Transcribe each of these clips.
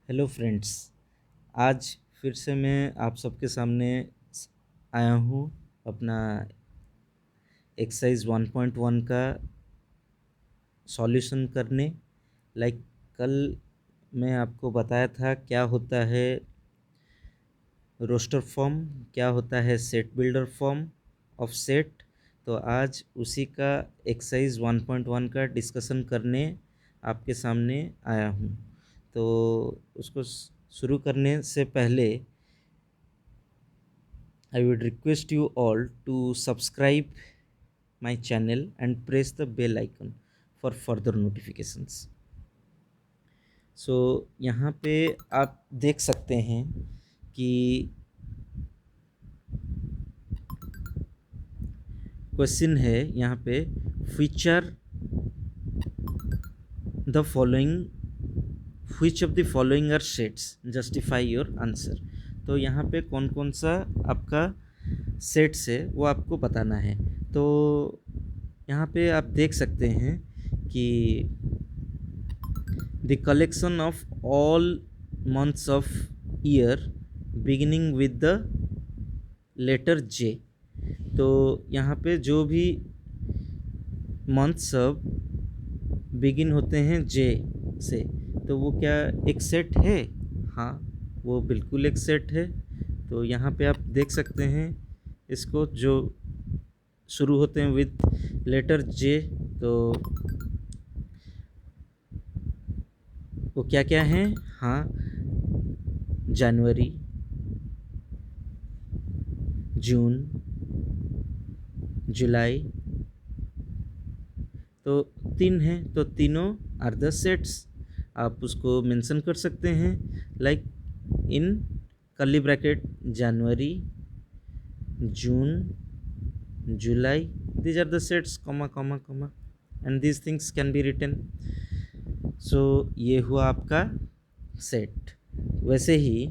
Hello friends. आज फिर से मैं आप सबके सामने आया हूँ अपना एक्सरसाइज 1.1 का सॉल्यूशन करने। कल मैं आपको बताया था क्या होता है रोस्टर फॉर्म, क्या होता है set builder form of set. तो आज उसी का एक्सरसाइज 1.1 का डिस्कशन करने आपके सामने आया हूँ। तो उसको शुरू करने से पहले I would request you all to subscribe my channel and press the bell icon for further notifications. So यहाँ पे आप देख सकते हैं कि क्वेश्चन है यहाँ pay feature the following which of the following are sets justify your answer। तो यहाँ पे कौन कौन सा आपका सेट्स है वो आपको बताना है। तो यहाँ पे आप देख सकते हैं कि the collection of all months of year beginning with the letter J. तो यहाँ पे जो भी मंथ्स सब बिगिन होते हैं जे से, तो वो क्या एक सेट है? हाँ, वो बिल्कुल एक सेट है। तो यहाँ पे आप देख सकते हैं इसको, जो शुरू होते हैं विद लेटर जे, तो वो क्या क्या हैं? हाँ, जनवरी, जून, जुलाई, तो 3 हैं। तो तीनों आर द सेट्स। आप उसको मेंशन कर सकते हैं like in curly bracket January, June, July, these are the sets, comma comma comma, and these things can be written। so ये हुआ आपका सेट। वैसे ही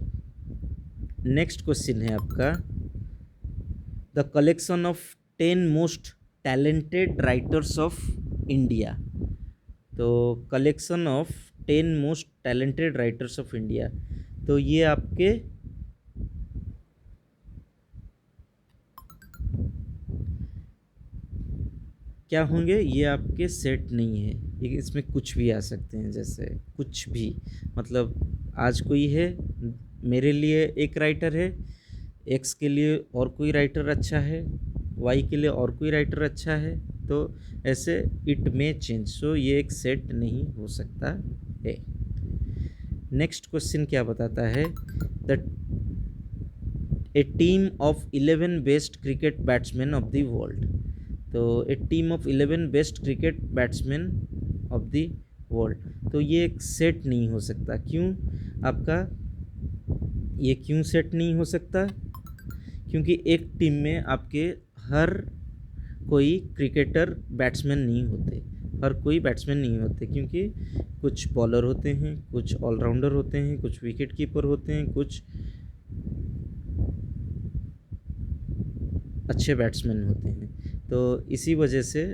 नेक्स्ट क्वेश्चन है आपका the collection of 10 most talented writers of India. तो collection of 10 most talented writers of India, तो ये आपके क्या होंगे? ये आपके सेट नहीं है, ये इसमें कुछ भी आ सकते हैं। जैसे कुछ भी मतलब आज कोई है, मेरे लिए एक राइटर है, एक्स के लिए और कोई राइटर अच्छा है, वाई के लिए और कोई राइटर अच्छा है, तो ऐसे इट में चेंज। सो ये एक सेट नहीं हो सकता है। नेक्स्ट क्वेश्चन क्या बताता है the a team of 11 best cricket batsman of the world. तो a team of 11 best cricket batsman of the world, तो ये एक सेट नहीं हो सकता। क्यों आपका ये क्यों सेट नहीं हो सकता? क्योंकि एक टीम में आपके हर कोई क्रिकेटर बैट्समैन नहीं होते, हर कोई बैट्समैन नहीं होते, क्योंकि कुछ बॉलर होते हैं, कुछ ऑलराउंडर होते हैं, कुछ विकेट कीपर होते हैं, कुछ अच्छे बैट्समैन होते हैं। तो इसी वजह से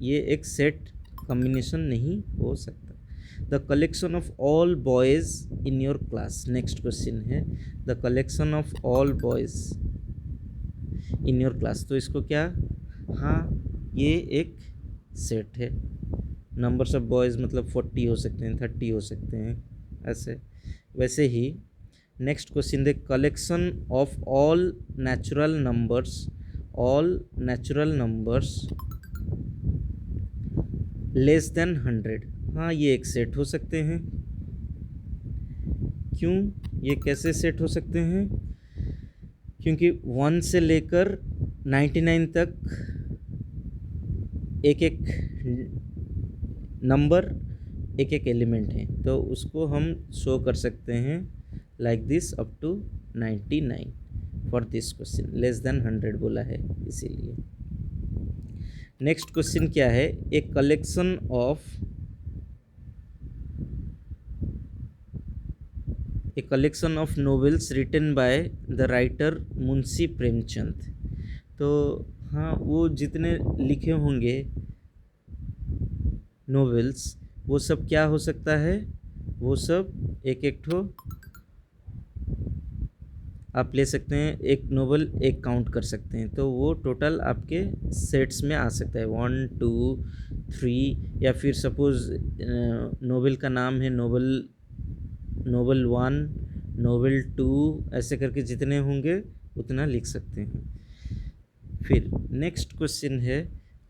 ये एक सेट कॉम्बिनेशन नहीं हो सकता। The collection of all boys in your class. Next question है the collection of all boys in your class, तो इसको क्या? हाँ, ये एक सेट है। नंबर्स ऑफ बॉयज़ मतलब 40 हो सकते हैं, 30 हो सकते हैं, ऐसे। वैसे ही next question the collection of all natural numbers, all natural numbers less than 100। हाँ, ये एक सेट हो सकते हैं। क्यों ये कैसे सेट हो सकते हैं? क्योंकि 1 से लेकर 99 तक एक एक नंबर, एक एक एलिमेंट है, तो उसको हम शो कर सकते हैं like this up to 99 for this question. Less than 100 बोला है इसीलिए। नेक्स्ट क्वेश्चन क्या है a collection of a collection of novels written by the writer Munshi Premchand. तो हाँ, वो जितने लिखे होंगे नोवेल्स, वो सब क्या हो सकता है? वो सब एक एक ठो आप ले सकते हैं, एक नोबल एक काउंट कर सकते हैं, तो वो टोटल आपके सेट्स में आ सकता है 1 2 3, या फिर सपोज़ नोबल का नाम है नोबल 1 नोबल 2, ऐसे करके जितने होंगे उतना लिख सकते हैं। फिर नेक्स्ट क्वेश्चन है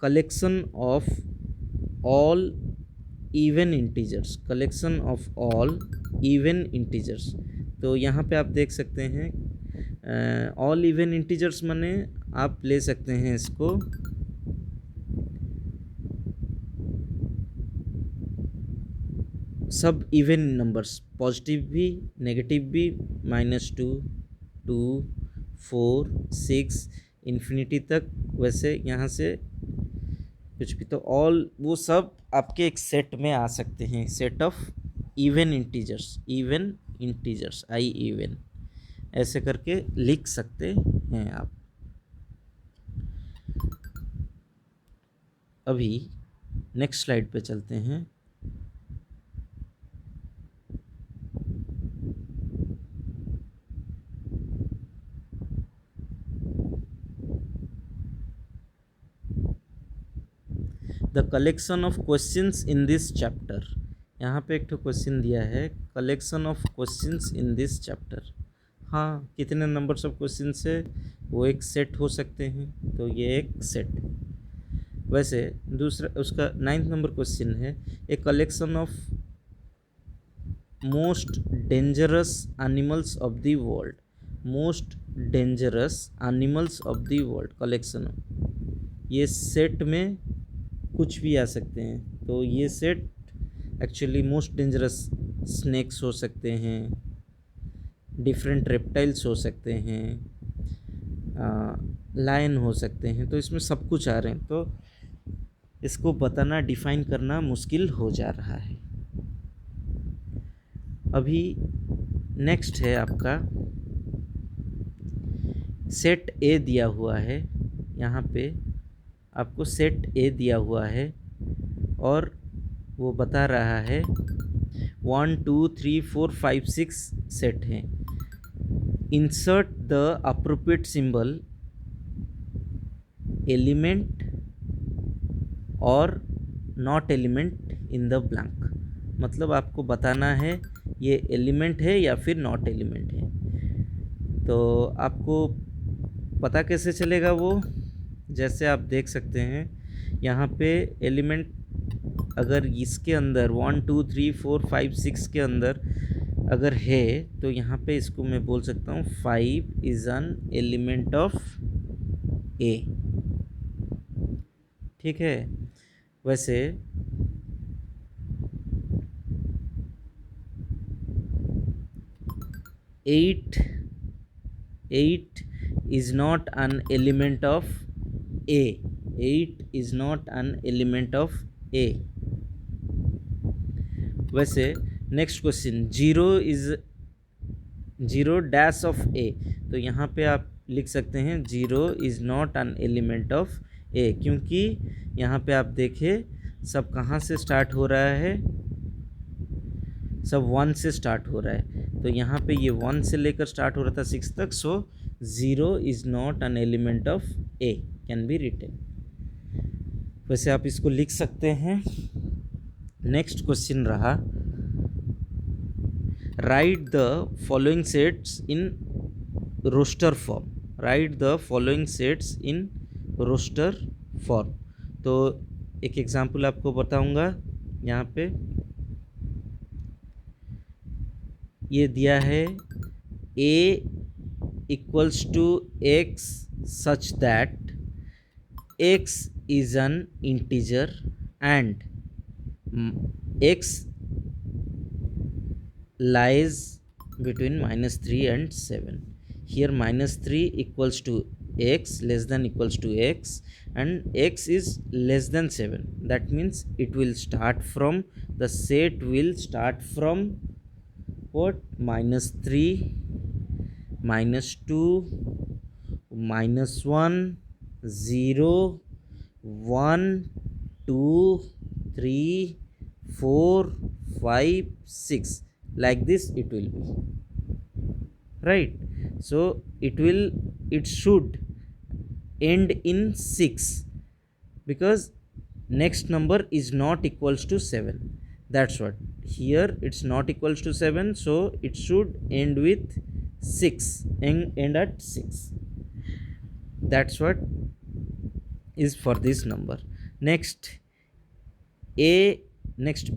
collection of all even integers, collection of all even integers. तो यहाँ पे आप देख सकते हैं ऑल इवन इंटीजर्स माने आप ले सकते हैं इसको सब इवन नंबर्स, पॉजिटिव भी नेगेटिव भी, -2 2 4 6 इन्फिनिटी तक, वैसे यहाँ से कुछ भी, तो ऑल वो सब आपके एक सेट में आ सकते हैं, set of even integers I even, ऐसे करके लिख सकते हैं आप। अभी नेक्स्ट स्लाइड पे चलते हैं। The collection of questions in this chapter, यहाँ पे एक तो क्वेश्चन दिया है collection of questions in this chapter. हाँ, कितने नंबर्स ऑफ क्वेश्चन है, वो एक सेट हो सकते हैं, तो ये एक सेट। वैसे दूसरा उसका 9th नंबर क्वेश्चन है a collection of most dangerous animals of the world, most dangerous animals of the world collection. ये सेट में कुछ भी आ सकते हैं, तो ये set actually most dangerous snakes हो सकते हैं, डिफरेंट रेप्टाइल्स हो सकते हैं, लायन हो सकते हैं, तो इसमें सब कुछ आ रहे हैं, तो इसको बताना डिफाइन करना मुश्किल हो जा रहा है। अभी नेक्स्ट है आपका सेट ए दिया हुआ है, यहाँ पे आपको सेट ए दिया हुआ है और वो बता रहा है 1 2 3 4 5 6 सेट हैं। Insert the appropriate symbol element और not element in the blank, मतलब आपको बताना है ये एलिमेंट है या फिर नॉट एलिमेंट है। तो आपको पता कैसे चलेगा वो, जैसे आप देख सकते हैं यहाँ पे एलिमेंट अगर इसके अंदर 1 2 3 4 5 6 के अंदर अगर है, तो यहाँ पे इसको मैं बोल सकता हूँ 5 इज़ एन एलिमेंट ऑफ ए, ठीक है। वैसे eight is not an element of A, 8 is not an element of A। वैसे next question 0 dash of A, तो यहाँ पे आप लिख सकते हैं 0 is not an element of A, क्योंकि यहाँ पे आप देखें सब कहाँ से स्टार्ट हो रहा है, सब 1 से स्टार्ट हो रहा है, तो यहाँ पे ये 1 से लेकर स्टार्ट हो रहा था 6 तक, so 0 is not an element of A can be written. वैसे आप इसको लिख सकते हैं। नेक्स्ट क्वेश्चन रहा write the following sets in roster form, write the following sets in roster form. तो एक एग्जांपल आपको बताऊंगा, यहाँ पे ये दिया है a equals to x such that x is an integer and x lies between -3 and 7. Here -3 equals to x less than equals to x and x is less than 7. That means it will start from, the set will start from what, -3 -2 -1 0 1 2 3 4 5 6, like this it will be, right? so it should end in 6, because next number is not equals to 7. That's what, here it's not equals to 7, so it should end with 6, end at 6. That's what is for this number. Next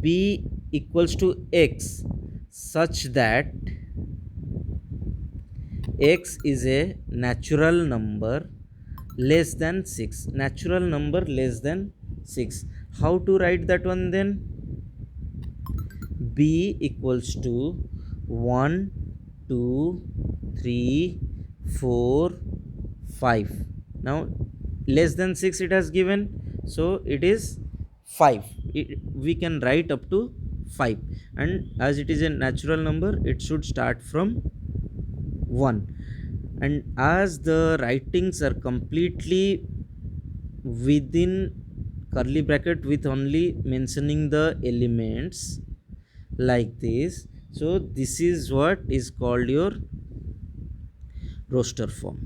b equals to x, such that x is a natural number less than 6. Natural number less than 6. How to write that one then? B equals to 1 2 3 4 5. Now less than 6 it has given, so it is 5. We can write up to 5, and as it is a natural number, it should start from 1. And as the writings are completely within curly bracket with only mentioning the elements like this, so this is what is called your roster form,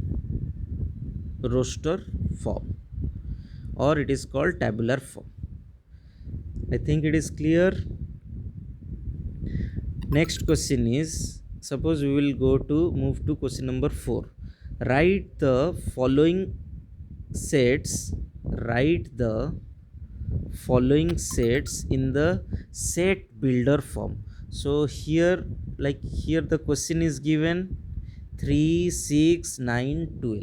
or it is called tabular form. I think it is clear. Next question is, suppose we will move to question number 4. Write the following sets in the set builder form. So here, here the question is given 3 6 9 12,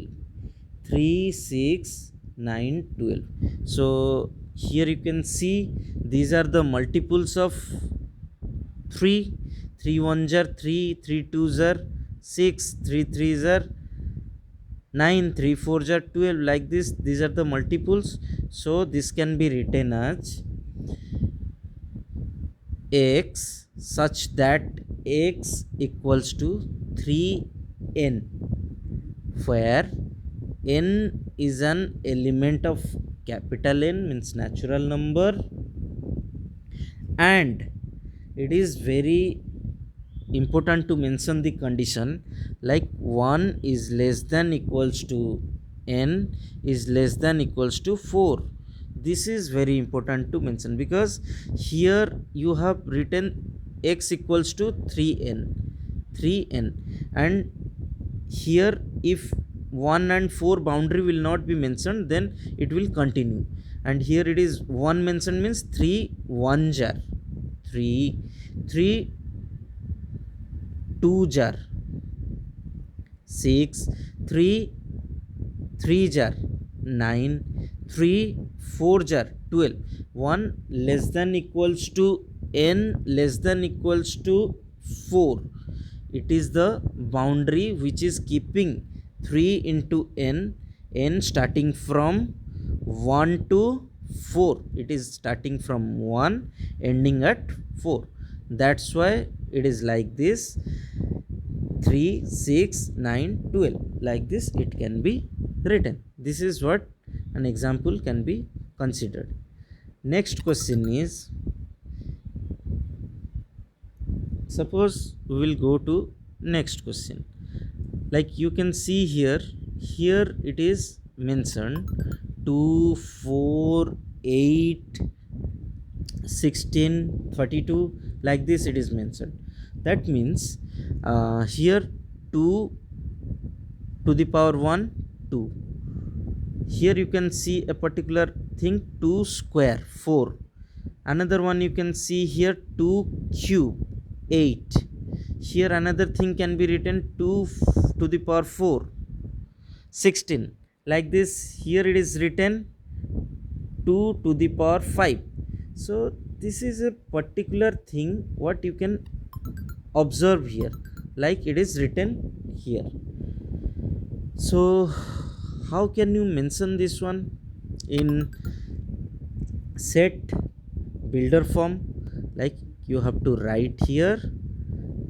3 6 9 12. So here you can see these are the multiples of 3. 3 1s are 3, 3 2s are 6, 3 3s are 9, 3 4s are 12. Like this, these are the multiples. So this can be written as x, such that x equals to 3n, where n is an element of capital N, means natural number, and it is very important to mention the condition, like 1 is less than equals to n is less than equals to 4. This is very important to mention, because here you have written x equals to 3n, and here if 1 and 4 boundary will not be mentioned, then it will continue. And here it is 1 mentioned, means 3 1s are 3, 3 2s are 6, 3 3s are 9, 3 4s are 12. 1 less than equals to n less than equals to 4. It is the boundary which is keeping 3 into n starting from 1 to 4. It is starting from 1 ending at 4. That's why it is like this, 3 6 9 12. Like this it can be written. This is what an example can be considered. Next question is, suppose we will go to next question. Like you can see here it is mentioned 2 4 8 16 32. Like this it is mentioned. That means here 2 to the power 1 2. Here you can see a particular thing, 2 square 4. Another one you can see here 2 cube 8. Here another thing can be written 2 to the power 4 16. Like this, here it is written 2 to the power 5. So this is a particular thing what you can observe here, like it is written here. So how can you mention this one in set builder form? Like you have to write here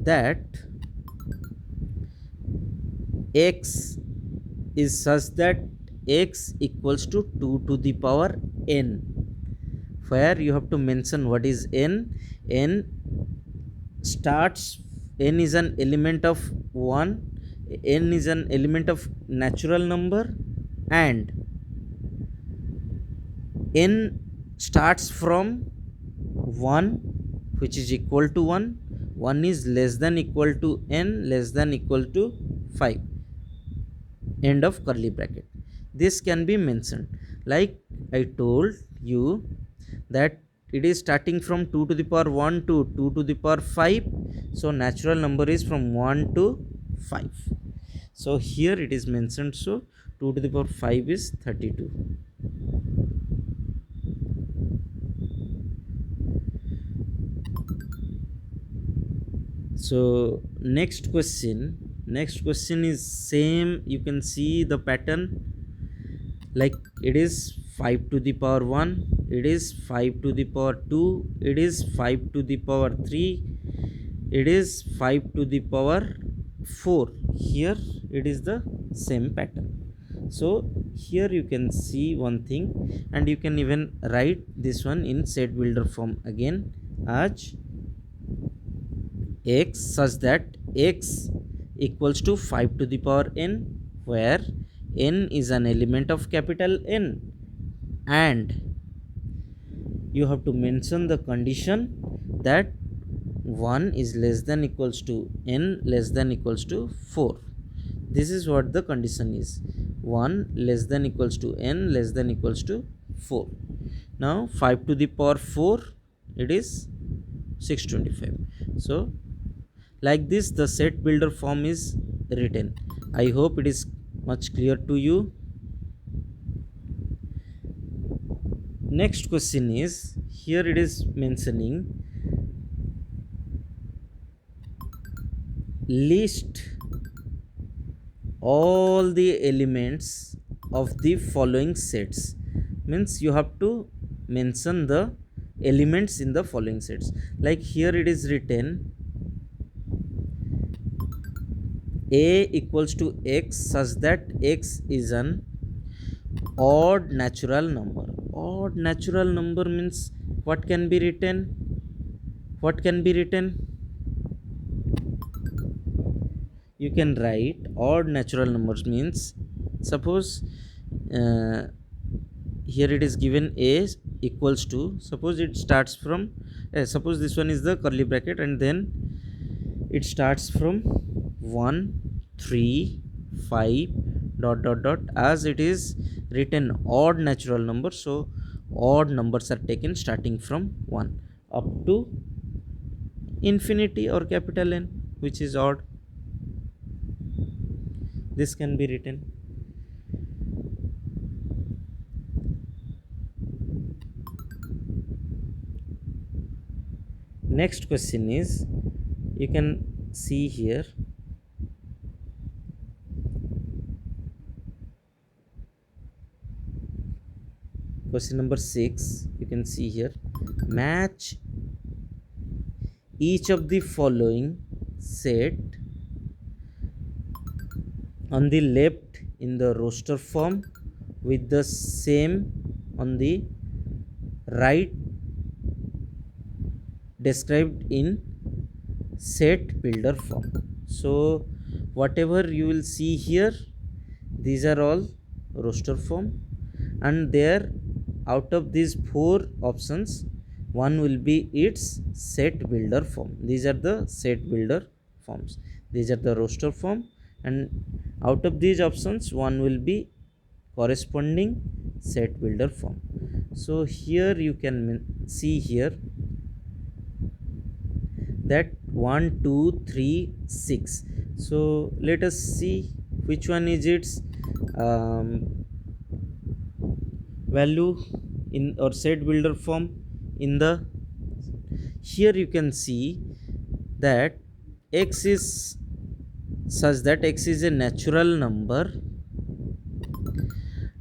that x is such that x equals to 2 to the power n, where you have to mention what is n. N starts, n is an element of 1, n is an element of natural number and n starts from 1 which is equal to 1, 1 is less than equal to n less than equal to 5, end of curly bracket. This can be mentioned like I told you that it is starting from 2 to the power 1 to 2 to the power 5, so natural number is from 1 to 5. So here it is mentioned, so 2 to the power 5 is 32. So next question is same, you can see the pattern, like it is 5 to the power 1, it is 5 to the power 2, it is 5 to the power 3, it is 5 to the power 4. Here it is the same pattern. So here you can see one thing, and you can even write this one in set builder form again as x such that x equals to 5 to the power n, where n is an element of capital N, and you have to mention the condition that 1 is less than equals to n less than equals to 4. This is what the condition is, 1 less than equals to n less than equals to 4. Now 5 to the power 4, it is 625. So like this the set builder form is written. I hope it is much clear to you. Next question is, here it is mentioning list all the elements of the following sets, means you have to mention the elements in the following sets. Like here it is written a equals to x such that x is an odd natural number. Odd natural number means what can be written, you can write odd natural numbers means, suppose here it is given a equals to, suppose it starts from suppose this one is the curly bracket, and then it starts from 1 3 5 dot dot dot, as it is written odd natural number, so odd numbers are taken starting from 1 up to infinity or capital N, which is odd. This can be written. Next question is, you can see here question number 6, you can see here, match each of the following set on the left in the roster form with the same on the right described in set builder form. So whatever you will see here, these are all roster form, and there out of these 4 options, one will be its set builder form. These are the set builder forms, these are the roster form, and out of these options one will be corresponding set builder form. So here you can see here that 1 2 3 6. So let us see which one is its value in or set builder form. In the here you can see that x is such that x is a natural number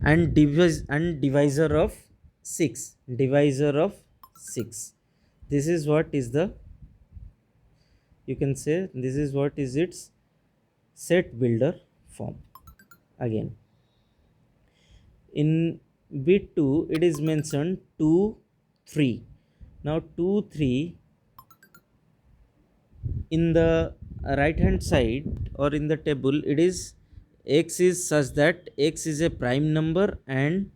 and divisor of 6. This is what is the, you can say this is what is its set builder form. Again in bit 2 it is mentioned 2 3. Now 2 3 in the right hand side or in the table, it is x is such that x is a prime number and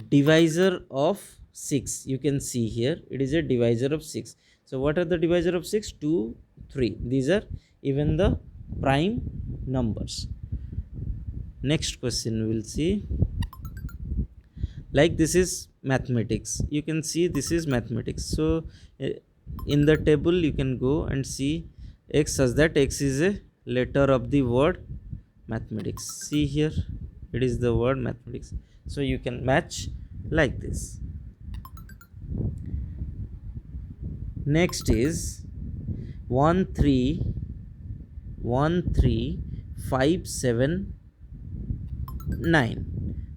divisor of 6. You can see here it is a divisor of 6. So what are the divisor of 6? 2, 3. These are even the prime numbers. Next question we will see. Like this is mathematics. You can see this is mathematics. So in the table you can go and see x such that x is a letter of the word mathematics. See here, it is the word mathematics. So you can match like this. Next is 1 3 1 3 5 7 9.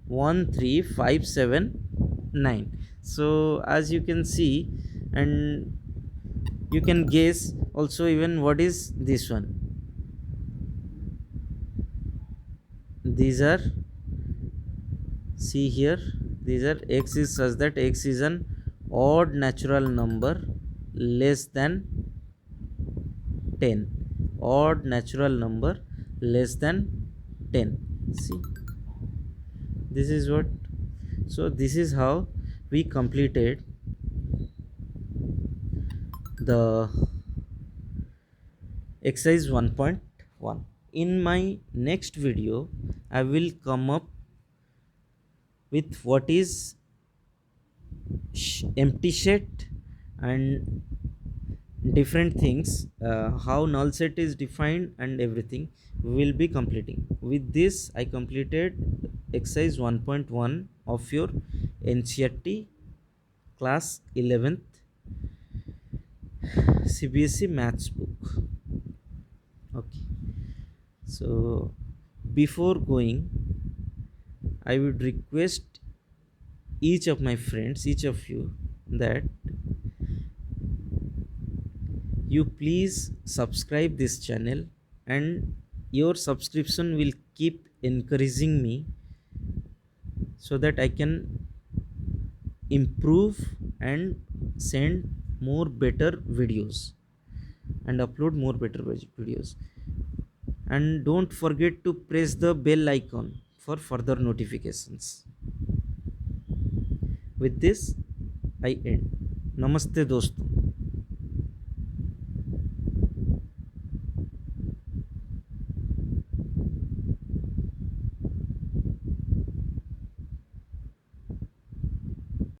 1 3 5 7 9. So as you can see, and you can guess also even what is this one. These are, see here, these are x is such that x is an odd natural number less than 10. Odd natural number less than 10. See, this is what. So this is how we completed the exercise 1.1. In my next video I will come up with what is empty set and different things, how null set is defined and everything we will be completing. With this I completed exercise 1.1 of your NCERT class 11th CBSE maths book. Okay, so before going, I would request each of my friends, each of you, that you please subscribe this channel, and your subscription will keep encouraging me so that I can improve and send more better videos and upload more better videos. And don't forget to press the bell icon for further notifications. With this I end. Namaste दोस्तों.